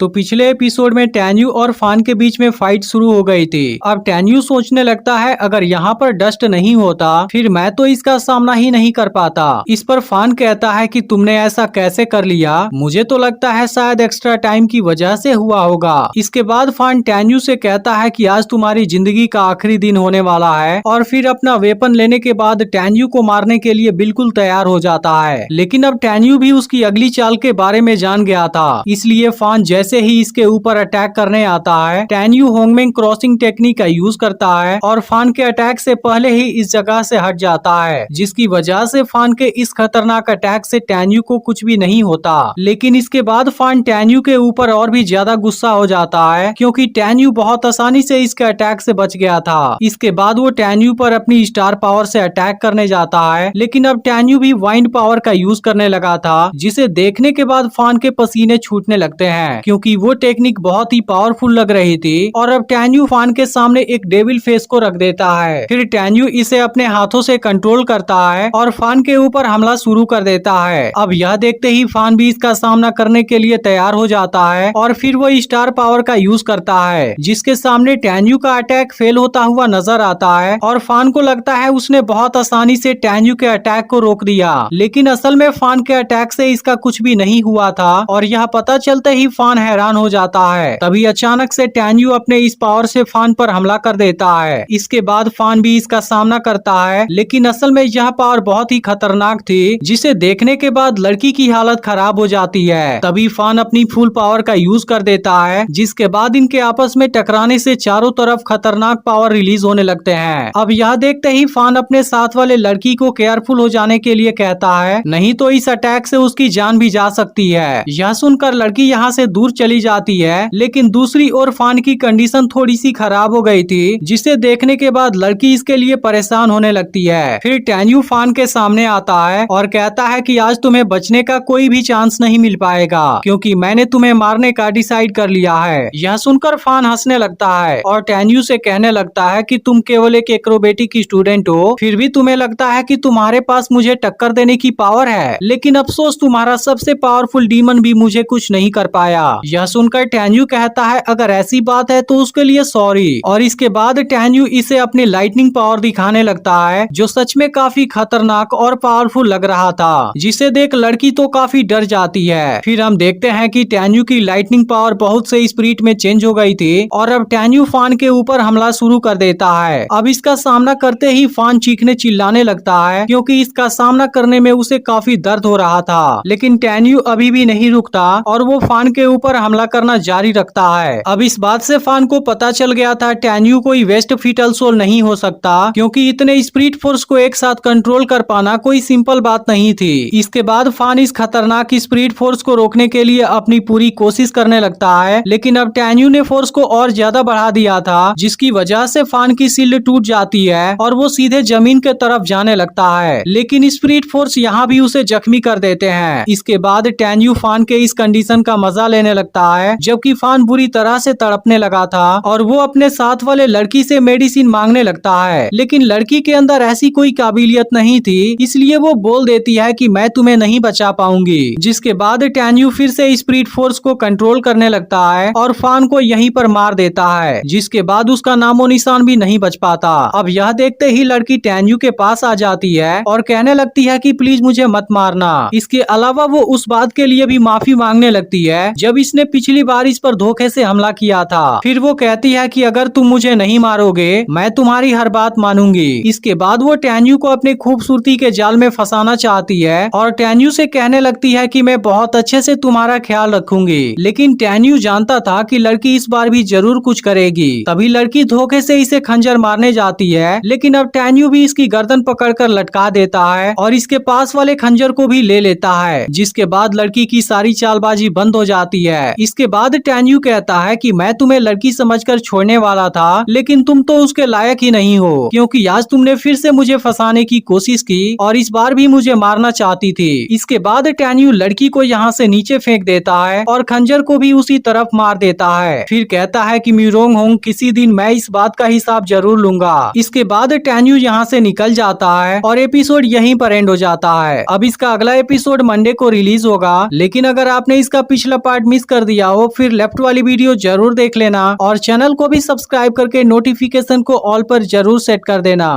तो पिछले एपिसोड में टैन्यू और फान के बीच में फाइट शुरू हो गई थी। अब टैन्यू सोचने लगता है अगर यहाँ पर डस्ट नहीं होता फिर मैं तो इसका सामना ही नहीं कर पाता। इस पर फान कहता है कि तुमने ऐसा कैसे कर लिया, मुझे तो लगता है शायद एक्स्ट्रा टाइम की वजह से हुआ होगा। इसके बाद फान टैन्यू से कहता है कि आज तुम्हारी जिंदगी का आखिरी दिन होने वाला है और फिर अपना वेपन लेने के बाद टैन्यू को मारने के लिए बिल्कुल तैयार हो जाता है। लेकिन अब टैन्यू भी उसकी अगली चाल के बारे में जान गया था, इसलिए फान जैसे ही इसके ऊपर अटैक करने आता है टैन्यू होंगमेंग क्रॉसिंग टेक्निक का यूज करता है और फान के अटैक से पहले ही इस जगह से हट जाता है, जिसकी वजह से फान के इस खतरनाक अटैक से टैन्यू को कुछ भी नहीं होता। लेकिन इसके बाद फान टैन्यू के ऊपर और भी ज्यादा गुस्सा हो जाता है क्योंकि टैन्यू बहुत आसानी से इसके अटैक से बच गया था। इसके बाद वो टैन्यू पर अपनी स्टार पावर से अटैक करने जाता है, लेकिन अब टैन्यू भी वाइंड पावर का यूज करने लगा था, जिसे देखने के बाद फान के पसीने छूटने लगते हैं क्योंकि वो टेक्निक बहुत ही पावरफुल लग रही थी। और अब टैन्यू फान के सामने एक डेविल फेस को रख देता है। फिर टैन्यू इसे अपने हाथों से कंट्रोल करता है और फान के ऊपर हमला शुरू कर देता है। अब यह देखते ही फान भी इसका सामना करने के लिए तैयार हो जाता है और फिर वो स्टार पावर का यूज करता है, जिसके सामने टैन्यू का अटैक फेल होता हुआ नजर आता है और फान को लगता है उसने बहुत आसानी से टैन्यू के अटैक को रोक दिया। लेकिन असल में फान के अटैक से इसका कुछ भी नहीं हुआ था और यह पता चलते ही फान हैरान हो जाता है। तभी अचानक से टैन्यू अपने इस पावर से फान पर हमला कर देता है। इसके बाद फान भी इसका सामना करता है, लेकिन असल में यह पावर बहुत ही खतरनाक थी, जिसे देखने के बाद लड़की की हालत खराब हो जाती है। तभी फान अपनी फुल पावर का यूज कर देता है, जिसके बाद इनके आपस में टकराने से चारों तरफ खतरनाक पावर रिलीज होने लगते हैं। अब यह देखते ही फान अपने साथ वाले लड़की को केयरफुल हो जाने के लिए कहता है, नहीं तो इस अटैक से उसकी जान भी जा सकती है। यह सुनकर लड़की यहाँ से दूर चली जाती है, लेकिन दूसरी ओर फान की कंडीशन थोड़ी सी खराब हो गई थी, जिसे देखने के बाद लड़की इसके लिए परेशान होने लगती है। फिर टैन्यू फान के सामने आता है और कहता है कि आज तुम्हें बचने का कोई भी चांस नहीं मिल पाएगा क्योंकि मैंने तुम्हें मारने का डिसाइड कर लिया है। यह सुनकर फान हंसने लगता है और टैन्यू से कहने लगता है कि तुम केवल एक एक्रोबेटिक स्टूडेंट हो, फिर भी तुम्हें लगता है कि तुम्हारे पास मुझे टक्कर देने की पावर है, लेकिन अफसोस तुम्हारा सबसे पावरफुल डीमन भी मुझे कुछ नहीं कर पाया। यह सुनकर टैन्यू कहता है अगर ऐसी बात है तो उसके लिए सॉरी। और इसके बाद टैन्यू इसे अपनी लाइटनिंग पावर दिखाने लगता है, जो सच में काफी खतरनाक और पावरफुल लग रहा था, जिसे देख लड़की तो काफी डर जाती है। फिर हम देखते हैं कि टैन्यू की लाइटनिंग पावर बहुत से स्पिरिट में चेंज हो गई थी और अब टैन्यू फान के ऊपर हमला शुरू कर देता है। अब इसका सामना करते ही फान चीखने चिल्लाने लगता है क्योंकि इसका सामना करने में उसे काफी दर्द हो रहा था, लेकिन टैन्यू अभी भी नहीं रुकता और वो फान के ऊपर हमला करना जारी रखता है। अब इस बात से फान को पता चल गया था टैन्यू कोई वेस्ट फीटल सोल नहीं हो सकता क्योंकि इतने स्पिरिट फोर्स को एक साथ कंट्रोल कर पाना कोई सिंपल बात नहीं थी। इसके बाद फान इस खतरनाक स्पिरिट फोर्स को रोकने के लिए अपनी पूरी कोशिश करने लगता है, लेकिन अब टैन्यू ने फोर्स को और ज्यादा बढ़ा दिया था, जिसकी वजह से फान की शील्ड टूट जाती है और वो सीधे जमीन के तरफ जाने लगता है, लेकिन स्पिरिट फोर्स यहाँ भी उसे जख्मी कर देते हैं। इसके बाद टैन्यू फान के इस कंडीशन का मजा लेने लगता है, जबकि फान बुरी तरह से तड़पने लगा था और वो अपने साथ वाले लड़की से मेडिसिन मांगने लगता है, लेकिन लड़की के अंदर ऐसी कोई काबिलियत नहीं थी, इसलिए वो बोल देती है कि मैं तुम्हें नहीं बचा पाऊंगी। जिसके बाद टैन्यू फिर से स्पिरिट फोर्स को कंट्रोल करने लगता है और फान को यहीं पर मार देता है, जिसके बाद उसका नामो निशान भी नहीं बच पाता। अब यह देखते ही लड़की टैन्यू के पास आ जाती है और कहने लगती है कि प्लीज मुझे मत मारना। इसके अलावा वो उस बात के लिए भी माफी मांगने लगती है जब इसने पिछली बार इस पर धोखे से हमला किया था। फिर वो कहती है कि अगर तुम मुझे नहीं मारोगे मैं तुम्हारी हर बात मानूंगी। इसके बाद वो टैन्यू को अपने खूबसूरती के जाल में फंसाना चाहती है और टैन्यू से कहने लगती है कि मैं बहुत अच्छे से तुम्हारा ख्याल रखूंगी, लेकिन टैन्यू जानता था कि लड़की इस बार भी जरूर कुछ करेगी। तभी लड़की धोखे से इसे खंजर मारने जाती है, लेकिन अब टैन्यू भी इसकी गर्दन पकड़कर लटका देता है और इसके पास वाले खंजर को भी ले लेता है, जिसके बाद लड़की की सारी चालबाजी बंद हो जाती है। इसके बाद टैन्यू कहता है कि मैं तुम्हें लड़की समझकर छोड़ने वाला था, लेकिन तुम तो उसके लायक ही नहीं हो क्योंकि आज तुमने फिर से मुझे फंसाने की कोशिश की और इस बार भी मुझे मारना चाहती थी। इसके बाद टैन्यू लड़की को यहाँ से नीचे फेंक देता है और खंजर को भी उसी तरफ मार देता है। फिर कहता है कि म्यूरोंग होंग किसी दिन मैं इस बात का हिसाब जरूर लूंगा। इसके बाद टैन्यू यहाँ से निकल जाता है और एपिसोड यहीं पर एंड हो जाता है। अब इसका अगला एपिसोड मंडे को रिलीज होगा, लेकिन अगर आपने इसका पिछला पार्ट मिस मिस कर दिया हो फिर लेफ्ट वाली वीडियो जरूर देख लेना और चैनल को भी सब्सक्राइब करके नोटिफिकेशन को ऑल पर जरूर सेट कर देना।